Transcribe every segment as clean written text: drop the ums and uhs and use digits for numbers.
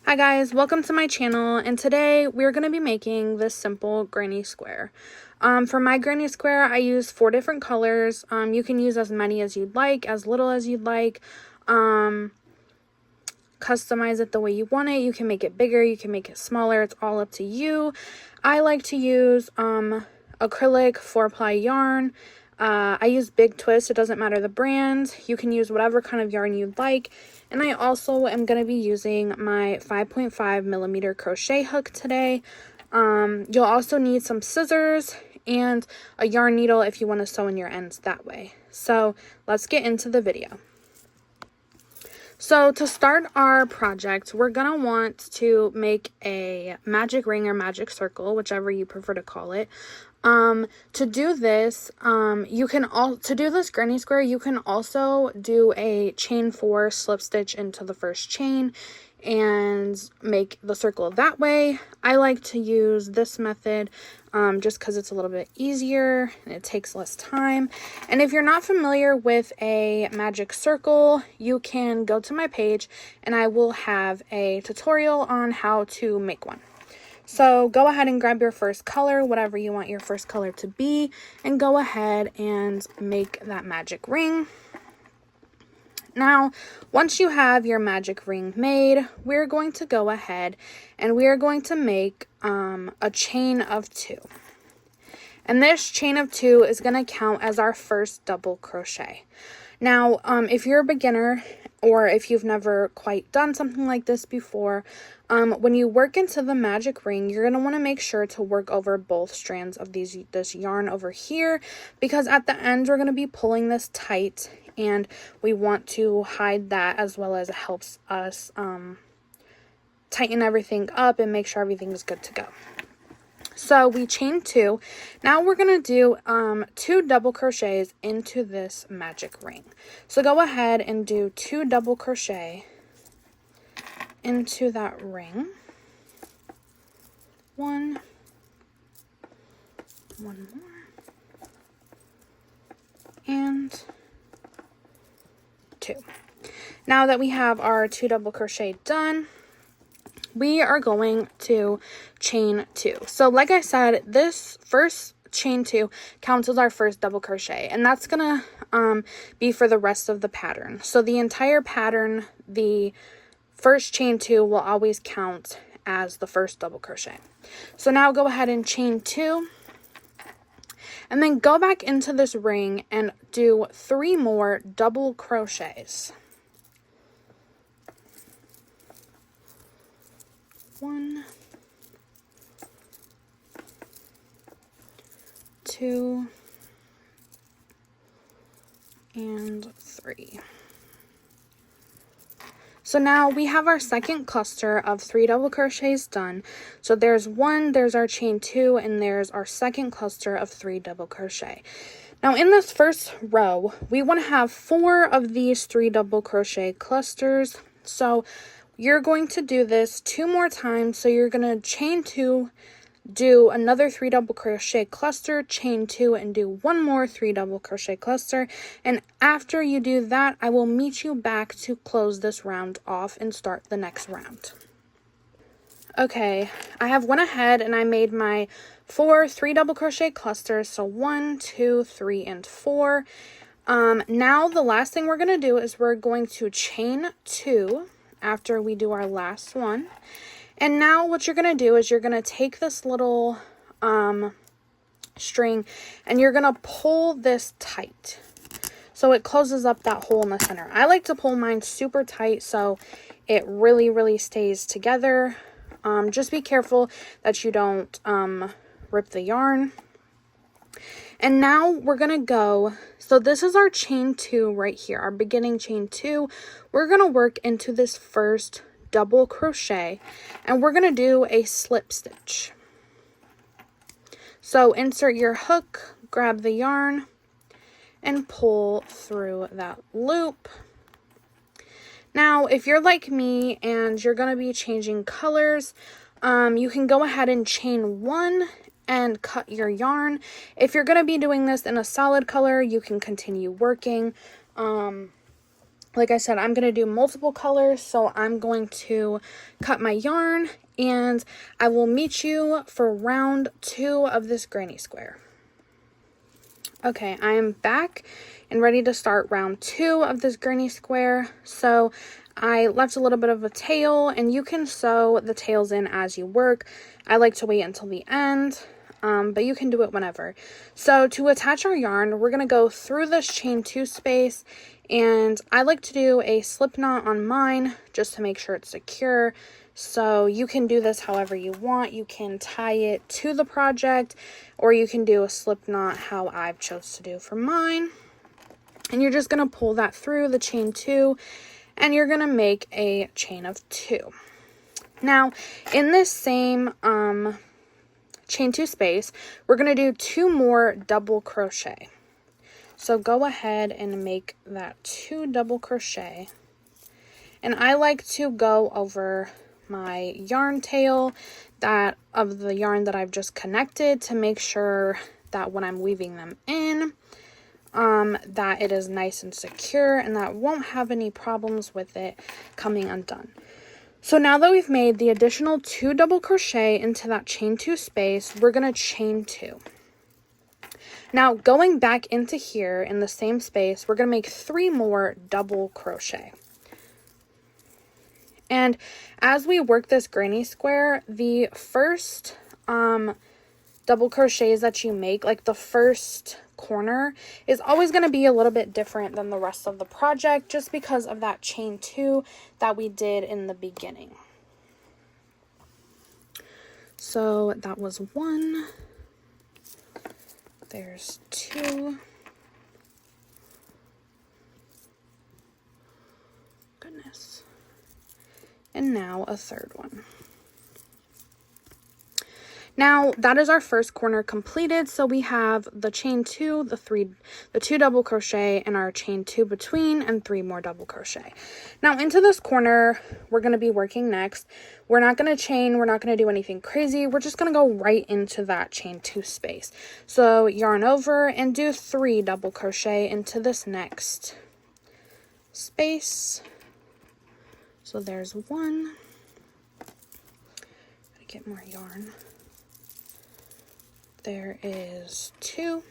Hi guys, welcome to my channel, and today we're going to be making this simple granny square. For my granny square, I use 4 different colors. You can use as many as you'd like, as little as you'd like. Customize it the way you want it. You can make it bigger, you can make it smaller, it's all up to you. I like to use acrylic 4-ply yarn. I use Big Twist. It doesn't matter the brand. You can use whatever kind of yarn you'd like. And I also am going to be using my 5.5 millimeter crochet hook today. You'll also need some scissors and a yarn needle if you want to sew in your ends that way. So let's get into the video. So to start our project, we're going to want to make a magic ring or magic circle, whichever you prefer to call it. To do this, to do this granny square, you can also do a chain 4 slip stitch into the first chain and make the circle that way. I like to use this method just because it's a little bit easier and it takes less time. And if you're not familiar with a magic circle, you can go to my page and I will have a tutorial on how to make one. So go ahead and grab your first color, whatever you want your first color to be, and go ahead and make that magic ring. Now, once you have your magic ring made, we're going to go ahead and we are going to make a chain of 2. And this chain of 2 is going to count as our first double crochet. Now, if you're a beginner or if you've never quite done something like this before, when you work into the magic ring, you're going to want to make sure to work over both strands of this yarn over here, because at the end we're going to be pulling this tight and we want to hide that, as well as it helps us tighten everything up and make sure everything is good to go. So we chain 2. Now we're going to do 2 double crochets into this magic ring. So go ahead and do 2 double crochet into that ring. One more, and 2. Now that we have our 2 double crochet done, we are going to chain 2. So like I said, this first chain 2 counts as our first double crochet, and that's gonna be for the rest of the pattern. So the entire pattern, the first chain 2 will always count as the first double crochet. So now go ahead and chain 2, and then go back into this ring and do 3 more double crochets. 1, 2, and 3. So now we have our second cluster of 3 double crochets done. So there's 1, there's our chain 2, and there's our second cluster of 3 double crochet. Now in this first row, we want to have 4 of these 3 double crochet clusters. So you're going to do this 2 more times. So you're going to chain 2, do another 3 double crochet cluster, chain 2, and do 1 more 3 double crochet cluster. And after you do that, I will meet you back to close this round off and start the next round. Okay, I have went ahead and I made my 4 3 double crochet clusters. So 1, 2, 3, and 4. Now the last thing we're going to do is we're going to chain 2 after we do our last one. And now what you're going to do is you're going to take this little string and you're going to pull this tight so it closes up that hole in the center. I like to pull mine super tight so it really stays together. Just be careful that you don't rip the yarn. And now we're going to go, so this is our chain 2 right here, our beginning chain 2. We're going to work into this first double crochet and we're going to do a slip stitch. So insert your hook, grab the yarn, and pull through that loop. Now if you're like me and you're going to be changing colors, you can go ahead and chain 1 and cut your yarn. If you're going to be doing this in a solid color, you can continue working. like I said, I'm going to do multiple colors, so I'm going to cut my yarn, and I will meet you for round 2 of this granny square. Okay, I am back and ready to start round 2 of this granny square. So I left a little bit of a tail, and you can sew the tails in as you work. I like to wait until the end, but you can do it whenever. So to attach our yarn, we're going to go through this chain 2 space, and I like to do a slip knot on mine just to make sure it's secure. So you can do this however you want. You can tie it to the project, or you can do a slip knot how I've chose to do for mine. And you're just going to pull that through the chain 2, and you're going to make a chain of 2. Now, in this same chain 2 space, we're going to do 2 more double crochet. So go ahead and make that 2 double crochet. And I like to go over my yarn tail of the yarn that I've just connected to make sure that when I'm weaving them in, that it is nice and secure and that won't have any problems with it coming undone. So now that we've made the additional 2 double crochet into that chain 2 space, we're going to chain 2. Now, going back into here in the same space, we're going to make 3 more double crochet. And as we work this granny square, the first double crochets that you make, like the first corner, is always going to be a little bit different than the rest of the project, just because of that chain 2 that we did in the beginning. So that was 1. There's 2. Goodness. And now a third one. Now that is our first corner completed. So we have the chain 2, the 2 double crochet, and our chain 2 between, and 3 more double crochet. Now into this corner we're going to be working next. We're not going to chain, we're not going to do anything crazy. We're just going to go right into that chain 2 space. So yarn over and do 3 double crochet into this next space. So there's 1. Gotta get more yarn. There is 2.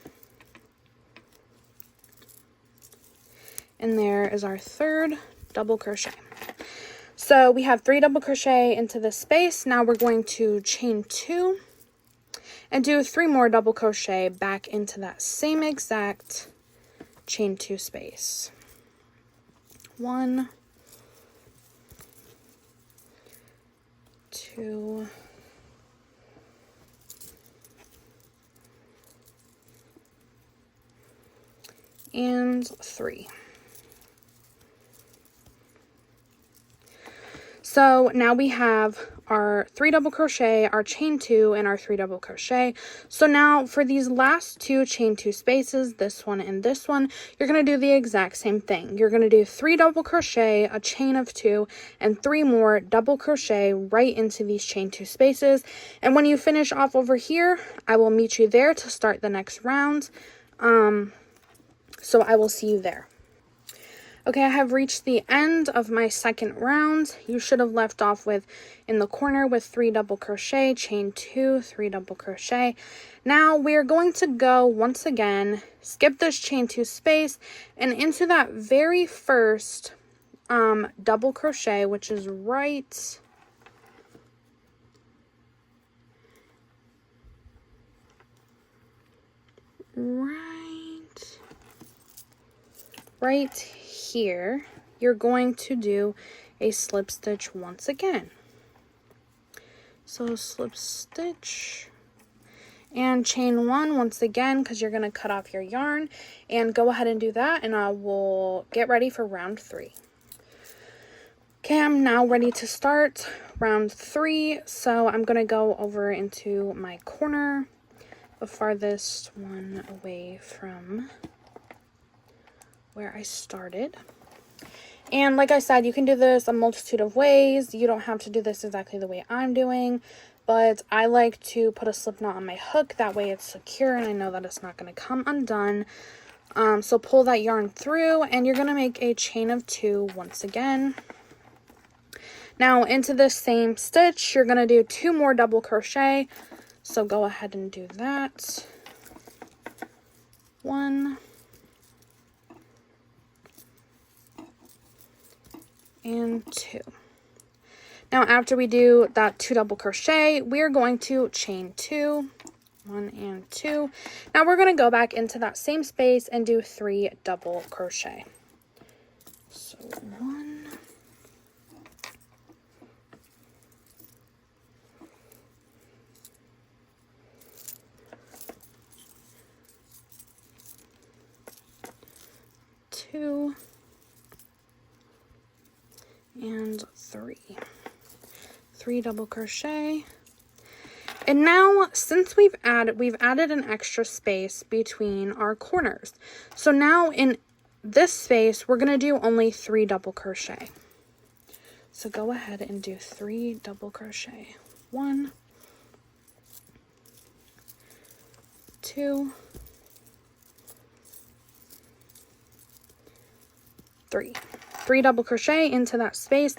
And there is our third double crochet. So we have 3 double crochet into this space. Now we're going to chain 2 and do 3 more double crochet back into that same exact chain 2 space. 1, 2, and 3. So now we have our 3 double crochet, our chain 2, and our 3 double crochet. So now for these last 2 chain 2 spaces, this one and this one, you're going to do the exact same thing. You're going to do 3 double crochet, a chain of 2, and 3 more double crochet right into these chain 2 spaces. And when you finish off over here, I will meet you there to start the next round. So I will see you there. Okay, I have reached the end of my second round. You should have left off with in the corner with 3 double crochet, chain 2, 3 double crochet. Now we're going to go once again, skip this chain 2 space and into that very first double crochet, which is right here. You're going to do a slip stitch once again. So slip stitch and chain 1 once again, because you're going to cut off your yarn, and go ahead and do that, and I will get ready for round 3. Okay, I'm now ready to start round 3. So I'm going to go over into my corner, the farthest one away from where I started. And like I said, you can do this a multitude of ways. You don't have to do this exactly the way I'm doing, but I like to put a slip knot on my hook. That way it's secure and I know that it's not going to come undone. So pull that yarn through, and you're going to make a chain of 2 once again. Now into this same stitch, you're going to do 2 more double crochet. So go ahead and do that. 1 and 2. Now after we do that 2 double crochet, we are going to chain 2. 1 and 2. Now we're going to go back into that same space and do 3 double crochet. So 1, 2 and 3. 3 double crochet. And now, since we've added an extra space between our corners. So now in this space, we're going to do only 3 double crochet. So go ahead and do 3 double crochet. 1, 2, 3. 3 double crochet into that space.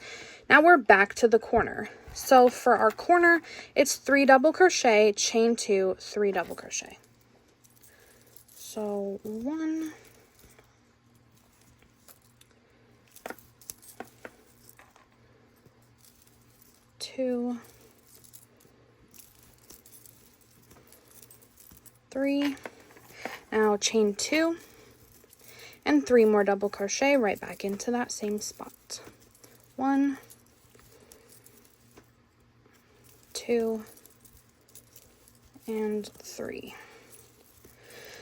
Now we're back to the corner. So for our corner, it's 3 double crochet, chain 2, 3 double crochet. So 1, 2, 3. Now chain 2 and 3 more double crochet right back into that same spot. 1, 2, and 3.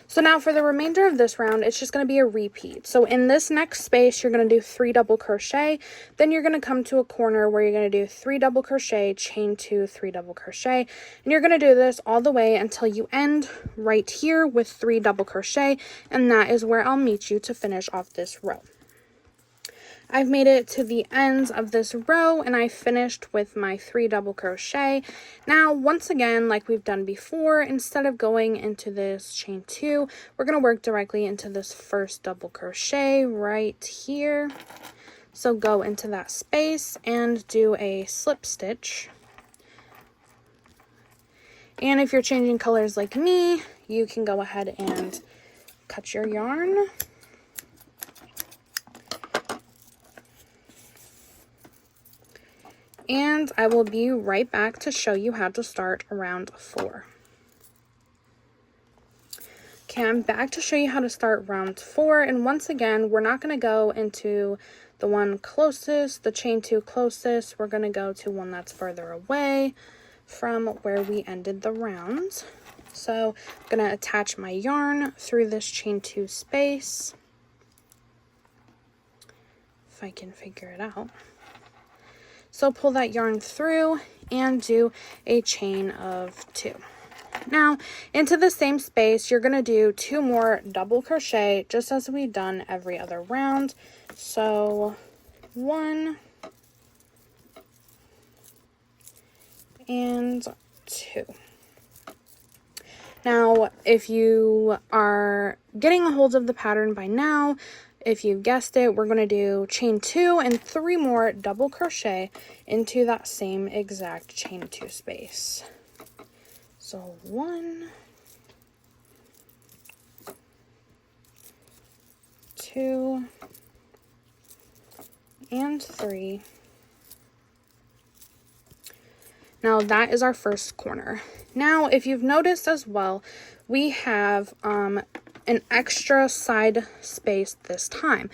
So now for the remainder of this round, it's just going to be a repeat. So in this next space, you're going to do 3 double crochet. Then you're going to come to a corner where you're going to do 3 double crochet, chain 2, 3 double crochet. And you're going to do this all the way until you end right here with 3 double crochet. And that is where I'll meet you to finish off this row. I've made it to the ends of this row and I finished with my 3 double crochet. Now, once again, like we've done before, instead of going into this chain 2, we're going to work directly into this first double crochet right here. So go into that space and do a slip stitch. And if you're changing colors like me, you can go ahead and cut your yarn. And I will be right back to show you how to start round 4. Okay, I'm back to show you how to start round 4. And once again, we're not going to go into the one closest, the chain 2 closest. We're going to go to one that's further away from where we ended the round. So I'm going to attach my yarn through this chain 2 space. If I can figure it out. So pull that yarn through and do a chain of 2. Now, into the same space, you're going to do 2 more double crochet, just as we've done every other round. So 1 and 2. Now, if you are getting a hold of the pattern by now, if you've guessed it, we're going to do chain 2 and 3 more double crochet into that same exact chain 2 space. So 1, 2, and 3. Now that is our first corner. Now, if you've noticed as well, we have an extra side space this time.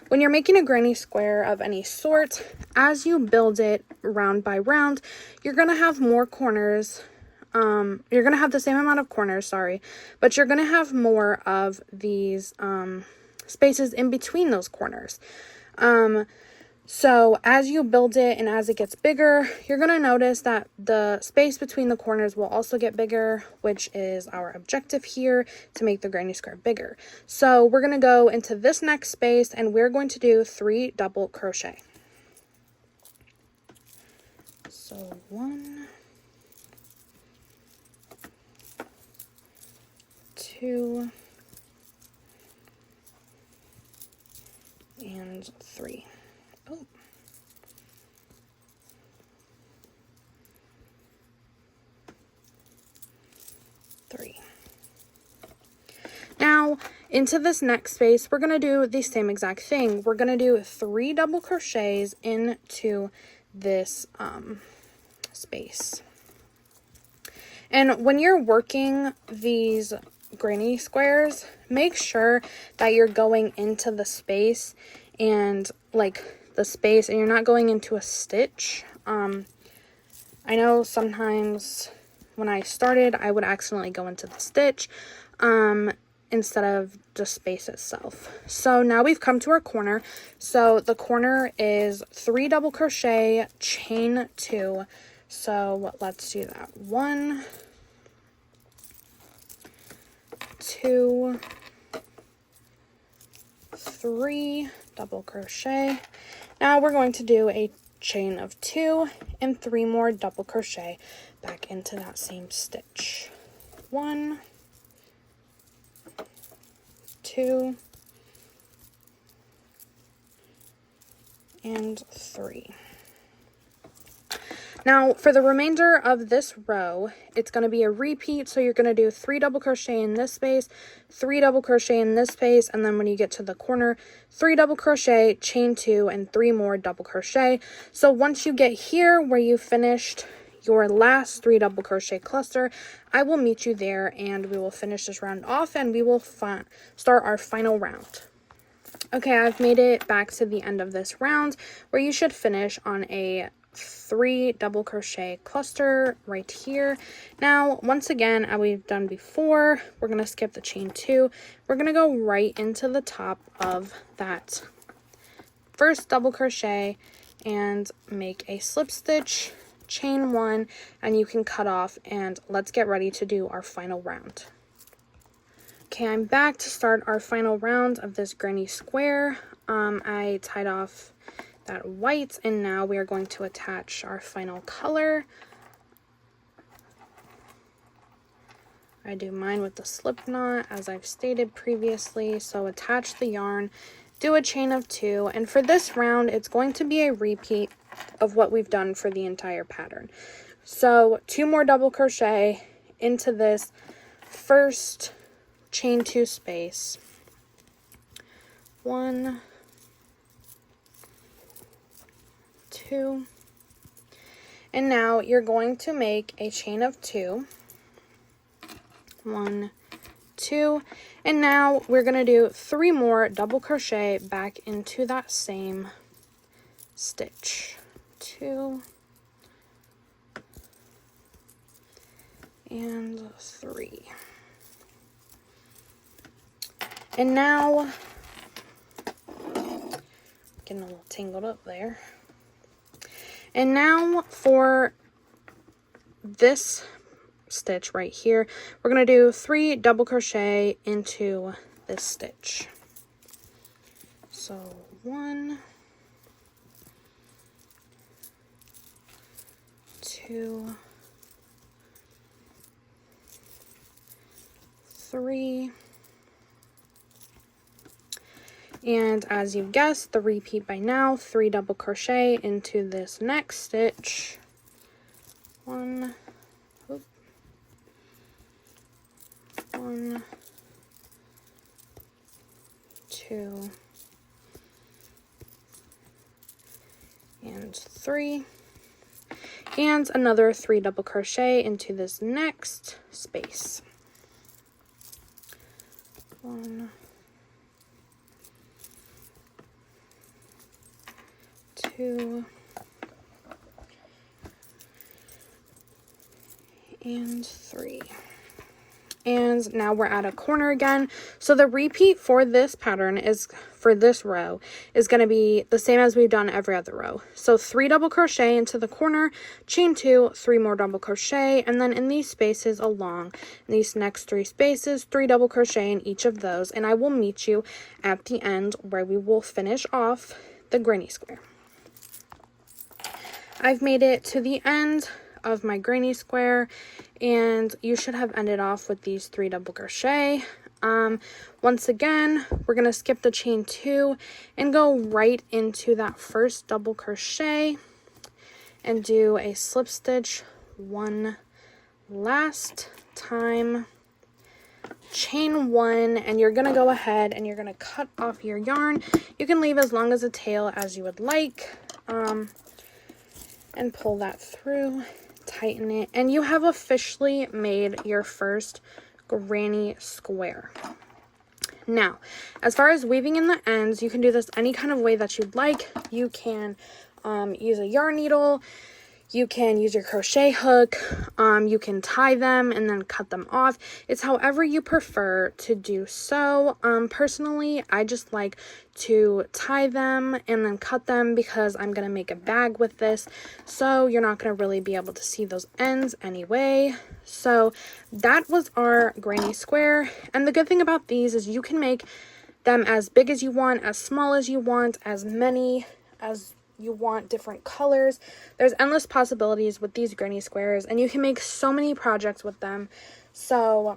When you're making a granny square of any sort, as you build it round by round, you're going to have more corners. You're going to have the same amount of corners, but you're going to have more of these spaces in between those corners. So as you build it and as it gets bigger, you're going to notice that the space between the corners will also get bigger, which is our objective here, to make the granny square bigger. So we're going to go into this next space and we're going to do 3 double crochet. So 1, 2, and 3. Oh. Three. Now, into this next space, we're going to do the same exact thing. We're going to do 3 double crochets into this space. And when you're working these granny squares, make sure that you're going into the space and and you're not going into a stitch. I know sometimes when I started, I would accidentally go into the stitch instead of the space itself. So now we've come to our corner. So the corner is 3 double crochet, chain 2. So let's do that. 1, 2, 3 double crochet. Now we're going to do a chain of 2 and 3 more double crochet back into that same stitch. 1, 2, and 3. Now, for the remainder of this row, it's going to be a repeat. So you're going to do 3 double crochet in this space, 3 double crochet in this space, and then when you get to the corner, 3 double crochet, chain 2, and 3 more double crochet. So once you get here where you finished your last 3 double crochet cluster, I will meet you there and we will finish this round off and we will start our final round. Okay, I've made it back to the end of this round where you should finish on a 3 double crochet cluster right here. Now, once again, as we've done before, we're going to skip the chain 2. We're going to go right into the top of that first double crochet and make a slip stitch, chain 1, and you can cut off, and let's get ready to do our final round. Okay, I'm back to start our final round of this granny square. I tied off that white, and now we are going to attach our final color. I do mine with the slip knot as I've stated previously. So attach the yarn, do a chain of 2, and for this round it's going to be a repeat of what we've done for the entire pattern. So 2 more double crochet into this first chain 2 space. 1, 2, and now you're going to make a chain of 2. 1, 2, and now we're going to do 3 more double crochet back into that same stitch. 2 and 3. And now, getting a little tangled up there. And now for this stitch right here, we're going to do 3 double crochet into this stitch. So 1, 2, 3, and as you guessed, the repeat by now, 3 double crochet into this next stitch. 1, 1, 2, and 3, and another 3 double crochet into this next space. 1, 2, and 3. And now we're at a corner again. So the repeat for this pattern is, for this row, is going to be the same as we've done every other row. So 3 double crochet into the corner, chain 2, 3 more double crochet, and then in these spaces along these next 3 spaces, 3 double crochet in each of those, and I will meet you at the end where we will finish off the granny square. I've made it to the end of my granny square, and you should have ended off with these 3 double crochet. Once again, we're going to skip the chain 2 and go right into that first double crochet and do a slip stitch one last time, chain 1, and you're going to go ahead and you're going to cut off your yarn. You can leave as long as a tail as you would like, and pull that through, tighten it, and you have officially made your first granny square. Now, as far as weaving in the ends, you can do this any kind of way that you'd like. You can use a yarn needle, you can use your crochet hook, you can tie them and then cut them off. It's however you prefer to do so. Personally, I just like to tie them and then cut them because I'm going to make a bag with this. So you're not going to really be able to see those ends anyway. So that was our granny square. And the good thing about these is you can make them as big as you want, as small as you want, as many as you want, different colors. There's endless possibilities with these granny squares, and you can make so many projects with them. So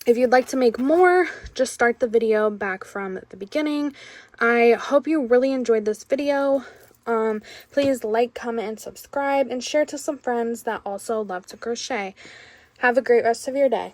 if you'd like to make more, just start the video back from the beginning. I hope you really enjoyed this video. Please like, comment, and subscribe, and share to some friends that also love to crochet. Have a great rest of your day.